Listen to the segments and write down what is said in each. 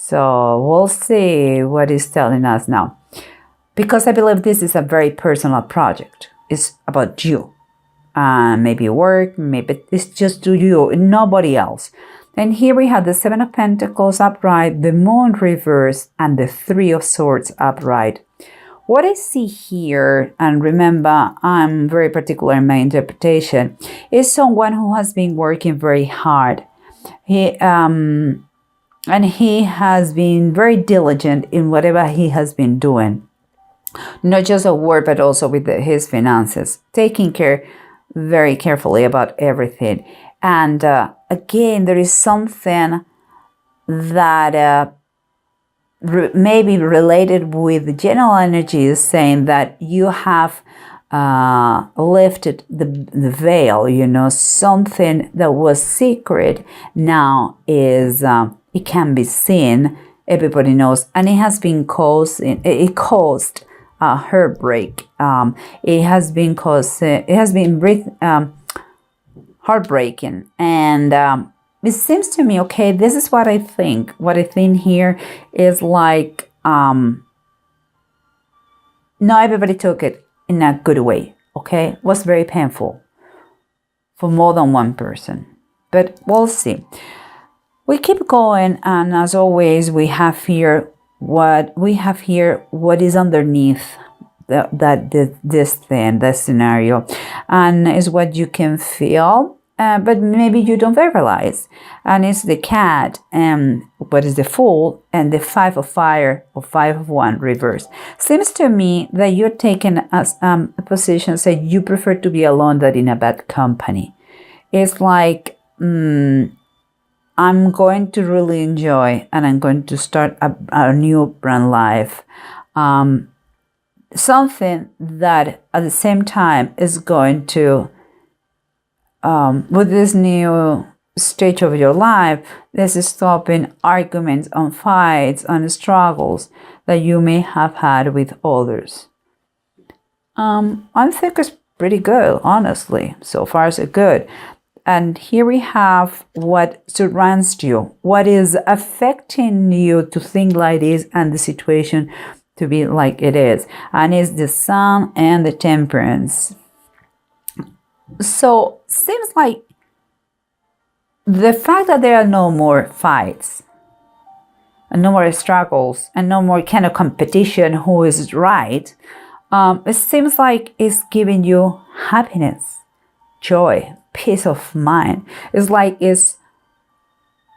So we'll see what he's telling us now. Because I believe this is a very personal project. It's about you. Maybe work, maybe it's just to you, nobody else. And here we have the Seven of Pentacles upright, the Moon reverse, and the Three of Swords upright. What I see here, and remember, I'm very particular in my interpretation, is someone who has been working very hard. He has been very diligent in whatever he has been doing. Not just at work, but also with his finances, taking care very carefully about everything. And again, there is something that maybe related with the general energies, saying that you have lifted the veil, you know, something that was secret now is it can be seen, everybody knows, and it has been caused heartbreak. It has been heartbreaking, and it seems to me, okay, this is what I think. What I think here is like, not everybody took it in a good way, okay? It was very painful for more than one person, but we'll see. We keep going, and as always, we have here what is underneath this thing, this scenario, and is what you can feel. But maybe you don't realize. And it's the cat, and what is the Fool, and the Five of Fire, or Five of Wands reverse. Seems to me that you're taking a position, say you prefer to be alone than in a bad company. It's like, I'm going to really enjoy, and I'm going to start a new brand life. Something that at the same time is going to, with this new stage of your life, this is stopping arguments, on fights, on struggles that you may have had with others. I think it's pretty good, honestly. So far, so good. And here we have what surrounds you, what is affecting you to think like this, and the situation to be like it is. And it's the Sun and the Temperance. So seems like the fact that there are no more fights and no more struggles and no more kind of competition who is right, it seems like it's giving you happiness, joy, peace of mind. It's like it's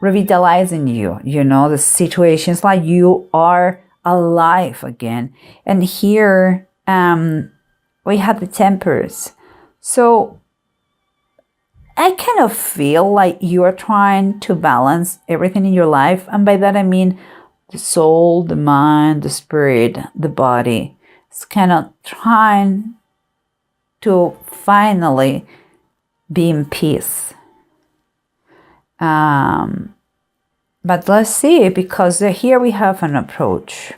revitalizing you, you know, the situations, like you are alive again. And here we have the Tempers. So I kind of feel like you are trying to balance everything in your life. And by that I mean the soul, the mind, the spirit, the body. It's kind of trying to finally be in peace. But let's see, because here we have an approach.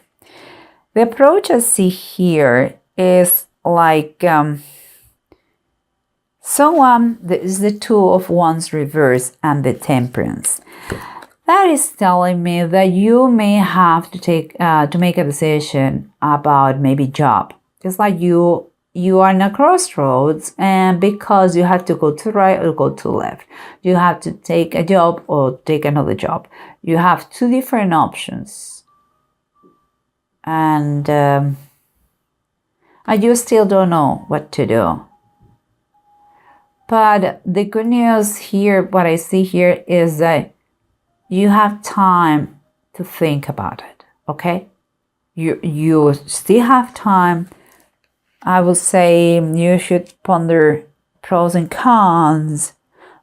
The approach I see here is like is the Two of Wands reverse and the Temperance. That is telling me that you may have to make a decision about maybe job. It's like you are in a crossroads, and because you have to go to right or go to left, you have to take a job or take another job. You have two different options, and you still don't know what to do. But the good news here, what I see here, is that you have time to think about it, okay? You still have time. I would say you should ponder pros and cons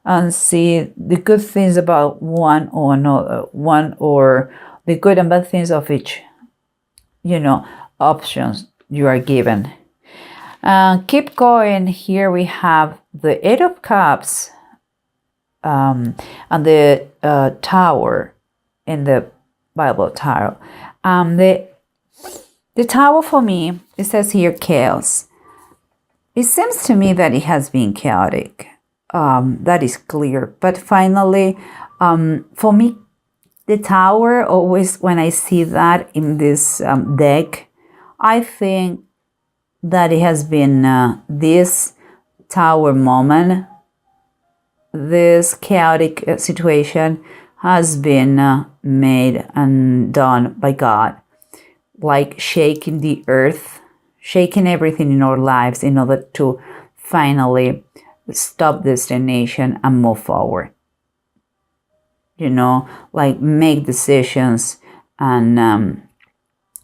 and see the good things about one or another, or the good and bad things of each, options you are given. Keep going. Here we have the Eight of Cups and the Tower in the Bible Tarot. The Tower, for me, it says here chaos. It seems to me that it has been chaotic. That is clear. But finally, for me, the Tower, always when I see that in this deck, I think that it has been this Tower moment, this chaotic situation has been made and done by God, like shaking the earth, shaking everything in our lives in order to finally stop this stagnation and move forward. Like make decisions and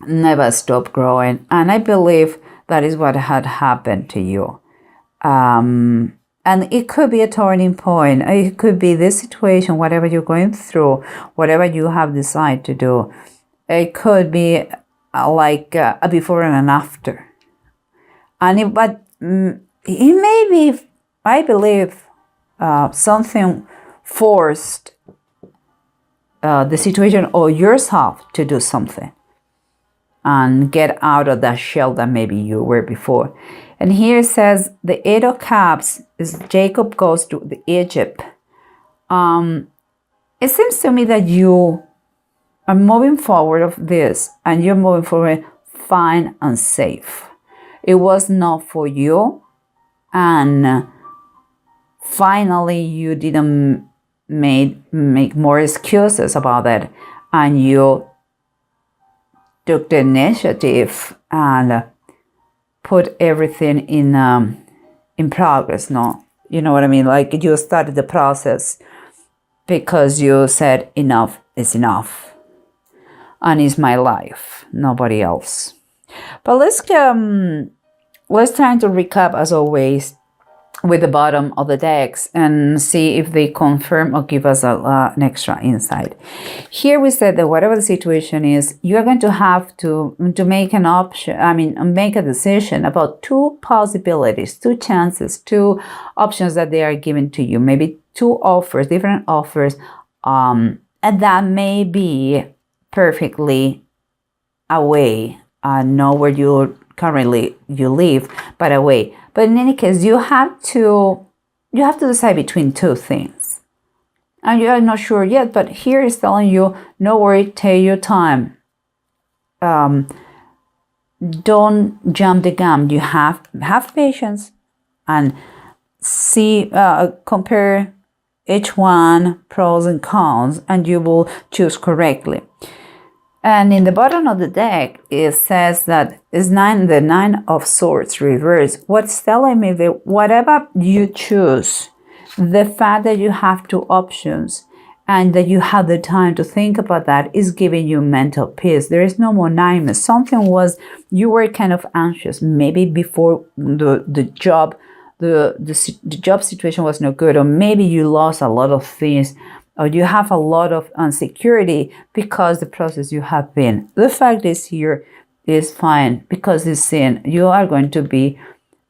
never stop growing. And I believe that is what had happened to you. And it could be a turning point. It could be this situation, whatever you're going through, whatever you have decided to do. It could be like a before and an after. And it may be, I believe, something forced the situation or yourself to do something and get out of that shell that maybe you were before. And here it says the Eight of Cups is Jacob goes to Egypt. It seems to me that you are moving forward of this and you're moving forward fine and safe. It was not for you, and finally you didn't make more excuses about it, and you took the initiative and put everything in progress. No, you know what I mean? Like you started the process because you said enough is enough, and it's my life, nobody else. But let's try to recap as always with the bottom of the decks and see if they confirm or give us an extra insight. Here we said that whatever the situation is, you are going to have to make an option, make a decision about two possibilities, two chances, two options that they are giving to you, maybe two offers, different offers, and that may be perfectly away, not where you currently live, but away. But in any case, you have to decide between two things. And you are not sure yet, but here is telling you, no worry, take your time. Don't jump the gun. You have patience and see, compare each one, pros and cons, and you will choose correctly. And in the bottom of the deck, it says that it's the Nine of Swords reversed. What's telling me that whatever you choose, the fact that you have two options and that you have the time to think about that is giving you mental peace. There is no more nightmare. You were kind of anxious, maybe before the job, the job situation was no good, or maybe you lost a lot of things, or you have a lot of insecurity because the process you have been. The fact is here is fine because it's in. You are going to be,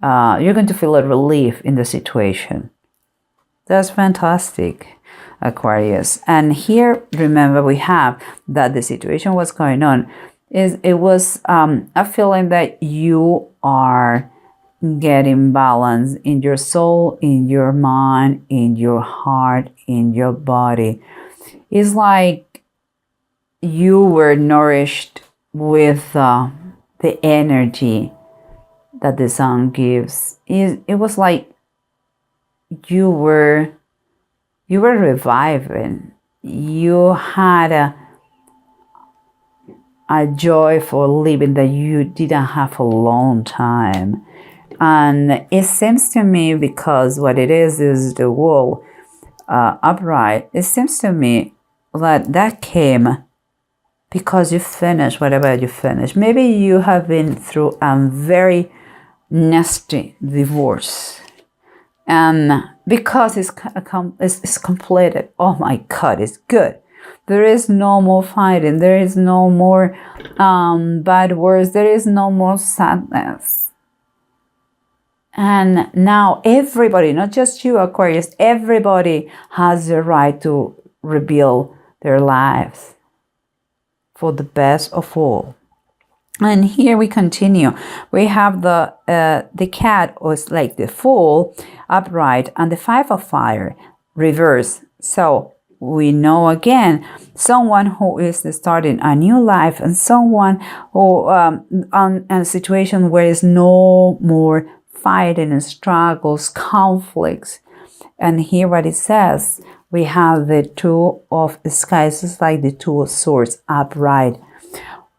you're going to feel a relief in the situation. That's fantastic, Aquarius. And here, remember, we have that the situation was going on. It was a feeling that you are getting balance in your soul, in your mind, in your heart, in your body. It's like you were nourished with the energy that the sun gives. It was like you were reviving. You had a joy for living that you didn't have for a long time. And it seems to me, because what it is the wall upright, it seems to me that came because you finished whatever you finished. Maybe you have been through a very nasty divorce, and because it's completed, oh my God, it's good. There is no more fighting. There is no more bad words. There is no more sadness. And now everybody, not just you, Aquarius, everybody has the right to rebuild their lives for the best of all. And here we continue. We have the cat, was like the Fool, upright, and the Five of Fire, reverse. So we know again someone who is starting a new life, and someone who on a situation where there's no more fighting and struggles, conflicts. And here what it says, we have the Two of Scythes, it's like the Two of Swords upright.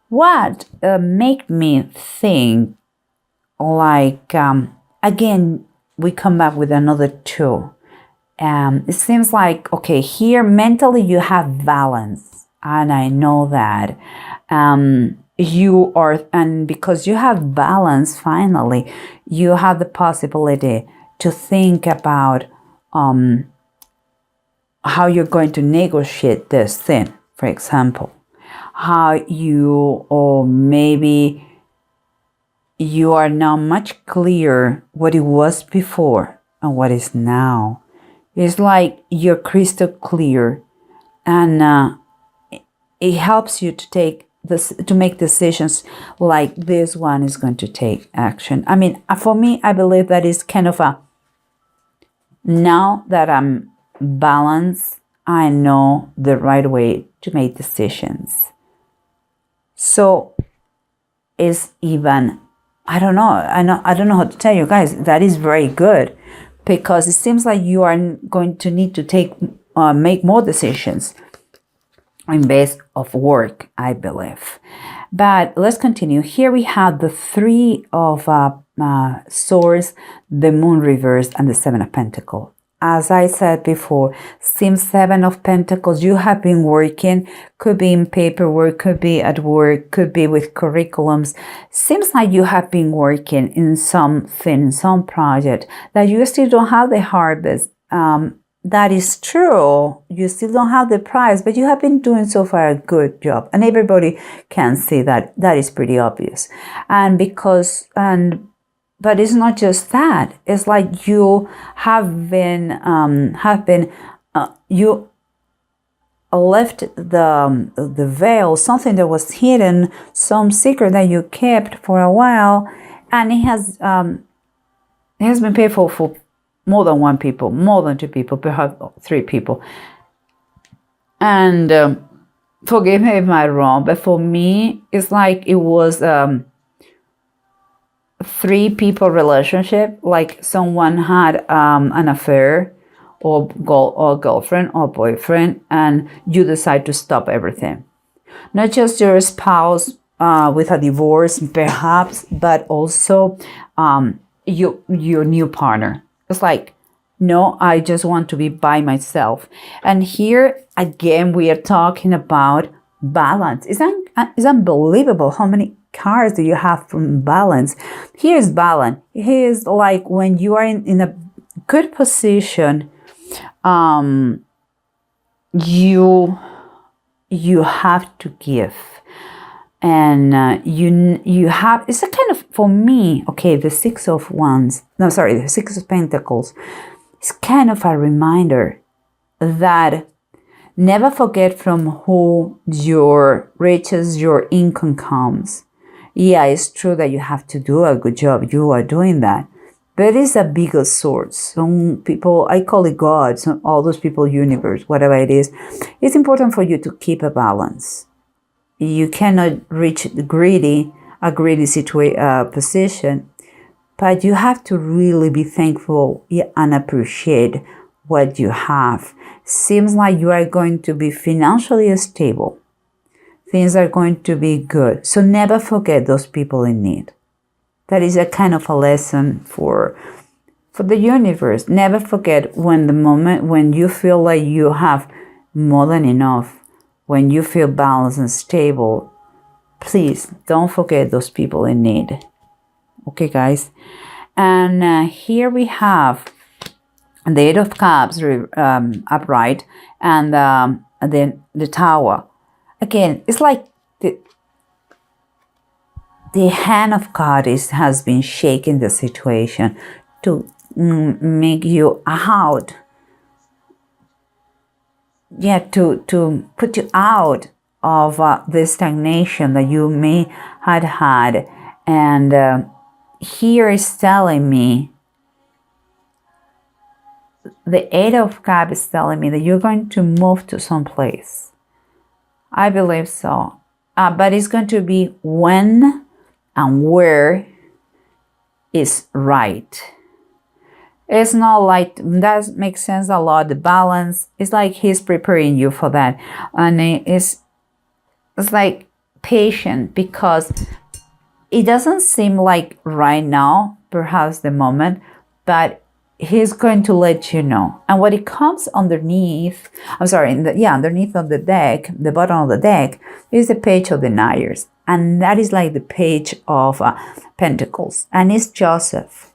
What make me think like, again, we come back with another two. It seems like, okay, here mentally you have balance, and I know that you are, and because you have balance, finally, you have the possibility to think about how you're going to negotiate this thing, for example, how you, or maybe you are now much clearer what it was before and what is now. It's like you're crystal clear, and it helps you to take this, to make decisions like this one is going to take action. I mean, for me, I believe that is kind of a, now that I'm balanced, I know the right way to make decisions. So it's even, I don't know how to tell you guys, that is very good, because it seems like you are going to need to make more decisions in base of work, I believe. But let's continue. Here we have the Three of Swords, the Moon reversed, and the Seven of Pentacles. As I said before, seems Seven of Pentacles, you have been working, could be in paperwork, could be at work, could be with curriculums. Seems like you have been working in something, some project, that you still don't have the harvest. That is true. You still don't have the prize, but you have been doing so far a good job. And everybody can see that. That is pretty obvious. But it's not just that. It's like you have been, you left the veil, something that was hidden, some secret that you kept for a while, and it has been painful for more than one people, more than two people, perhaps three people. And forgive me if I'm wrong, but for me, it's like it was three people relationship, like someone had an affair or girlfriend or boyfriend, and you decide to stop everything. Not just your spouse with a divorce, perhaps, but also your new partner. It's like, no, I just want to be by myself. And here again, we are talking about balance. It's unbelievable how many cards do you have from balance. Here's balance. Here's like when you are in a good position, you have to give, and you have, it's a kind of, for me, okay, the Six of Pentacles, it's kind of a reminder that never forget from who your riches, your income comes. Yeah, it's true that you have to do a good job. You are doing that. But it's a bigger source. Some people, I call it God, all those people, universe, whatever it is. It's important for you to keep a balance. You cannot reach a greedy position, but you have to really be thankful and appreciate what you have. Seems like you are going to be financially stable. Things are going to be good. So never forget those people in need. That is a kind of a lesson for the universe. Never forget when the moment when you feel like you have more than enough, when you feel balanced and stable, please don't forget those people in need. Okay, guys? And here we have the Eight of Cups upright, and then the Tower. Again, it's like the hand of God has been shaking the situation to make you out. Yeah, to put you out of the stagnation that you may had. And here is telling me the Eight of Cups is telling me that you're going to move to some place. I believe so. But it's going to be when and where is right. It's not like, that makes sense a lot, the balance. It's like he's preparing you for that. And it's like patient, because it doesn't seem like right now, perhaps the moment, but he's going to let you know. And when it comes underneath, underneath of the deck, the bottom of the deck, is the Page of Deniers. And that is like the Page of Pentacles. And it's Joseph.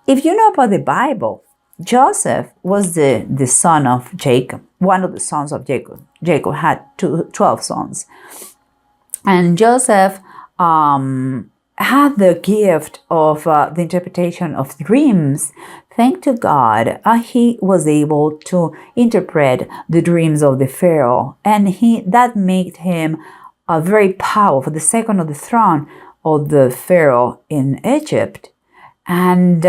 If you know about the Bible, Joseph was the son of Jacob, one of the sons of Jacob. Jacob had 12 sons. And Joseph had the gift of the interpretation of dreams. Thank to God, he was able to interpret the dreams of the Pharaoh. And that made him very powerful, the second on the throne of the Pharaoh in Egypt. And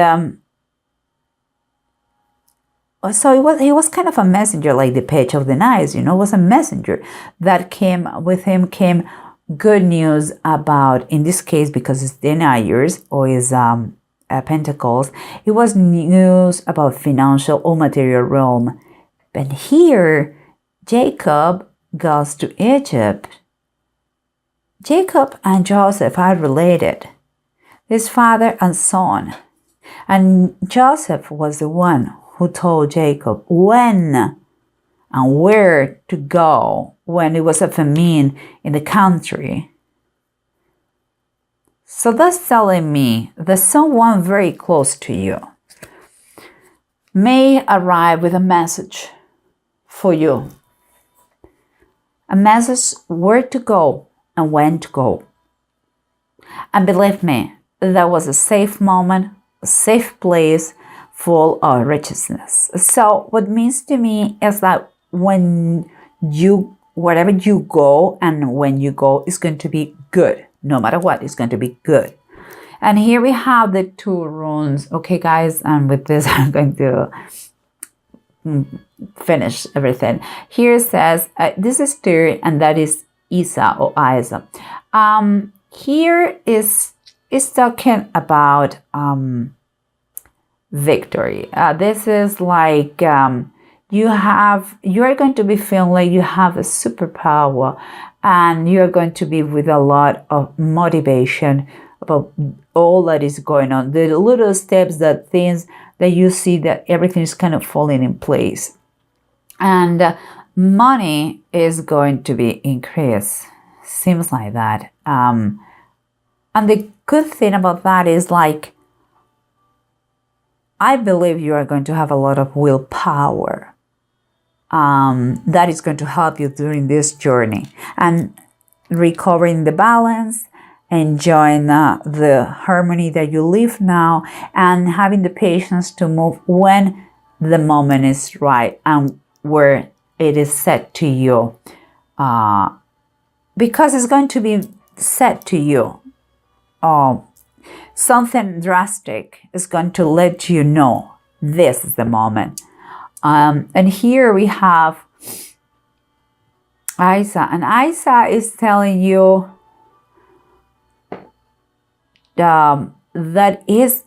so he was kind of a messenger, like the Page of Deniers, was a messenger that came with him, came good news about, in this case, because it's Deniers or is Pentacles, it was news about financial or material realm. But here, Jacob goes to Egypt. Jacob and Joseph are related. His father and son. And Joseph was the one who told Jacob when and where to go when it was a famine in the country. So that's telling me that someone very close to you may arrive with a message for you. A message where to go and when to go. And believe me, that was a safe moment, a safe place full of righteousness. So what means to me is that wherever you go and when you go, it's going to be good. No matter what, it's going to be good. And here we have the 2 runes. Okay, guys, and with this, I'm going to finish everything. Here it says, this is Tyr, and that is Isa or Isa. Here is talking about victory. This is like you are going to be feeling like you have a superpower, and you are going to be with a lot of motivation about all that is going on. The little steps, that things that you see that everything is kind of falling in place. And money is going to be increased. Seems like that. And the good thing about that is, like, I believe you are going to have a lot of willpower. That is going to help you during this journey and recovering the balance, enjoying the harmony that you live now, and having the patience to move when the moment is right and where it is set to you. Because it's going to be set to you. Something drastic is going to let you know this is the moment. And here we have Isa, and Isa is telling you that is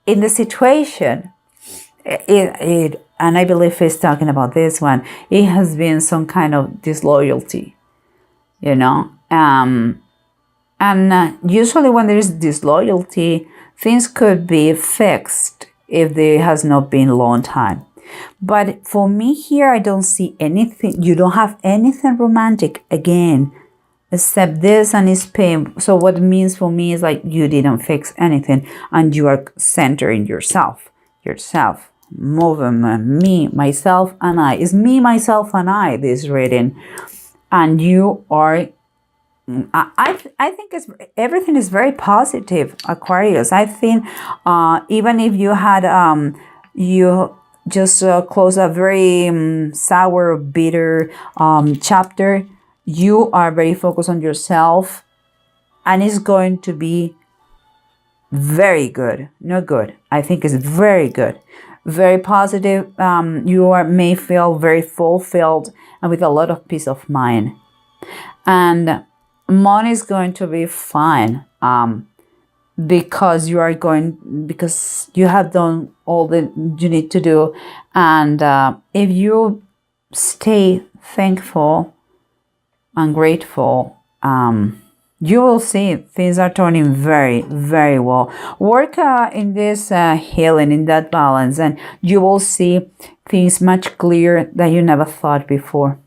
in the situation. And I believe he's talking about this one. It has been some kind of disloyalty, and usually when there is disloyalty, things could be fixed if there has not been a long time. But for me here, I don't see anything. You don't have anything romantic again, except this and it's pain. So what it means for me is like you didn't fix anything, and you are centering yourself, movement, me, myself, and I. It's me, myself, and I, this reading. And you are, I think everything is very positive, Aquarius. I think even if you had, you just close a very sour, bitter chapter, you are very focused on yourself, and it's going to be very good. Not good. I think it's very good. very positive. May feel very fulfilled and with a lot of peace of mind. And money is going to be fine, because because you have done all that you need to do. And if you stay thankful and grateful, you will see things are turning very, very well. Work in this healing, in that balance, and you will see things much clearer that you never thought before.